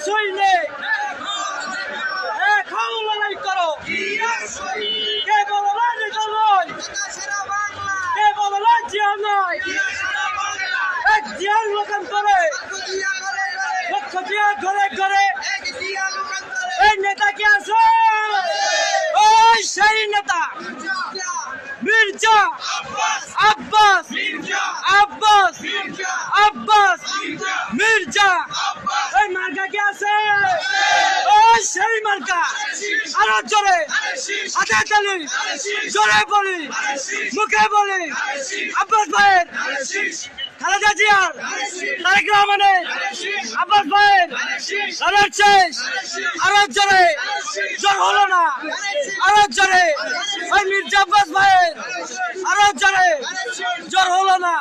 কিছুই নেই। খাও লড়াই করো, কে বলো নেতা নয়, কে বলো জিয়া নয়, এক জিয়ার লোকান্তরে লক্ষ জিয়া ঘরে ঘরে এই নেতা কি আছে? ওই সেই নেতা মির্জা আব্বাস, আব্বাস, আব্বাস, মির্জা। এই মার্কা কি আছে? ওই সেই মার্কা। আরো জোরে হাতে তালি, জোরে বলি, মুখে বলি, আব্বাস ভাইয়ের, খালেদা জিয়ার, তারেক রহমানের, আব্বাস ভাইয়ের লড়াই শেষ। আরো জোরে, জোর হলো না, আরো জোরে। ওই মির্জা আব্বাস ভাইয়ের আরো জোরে, জোর হলো না।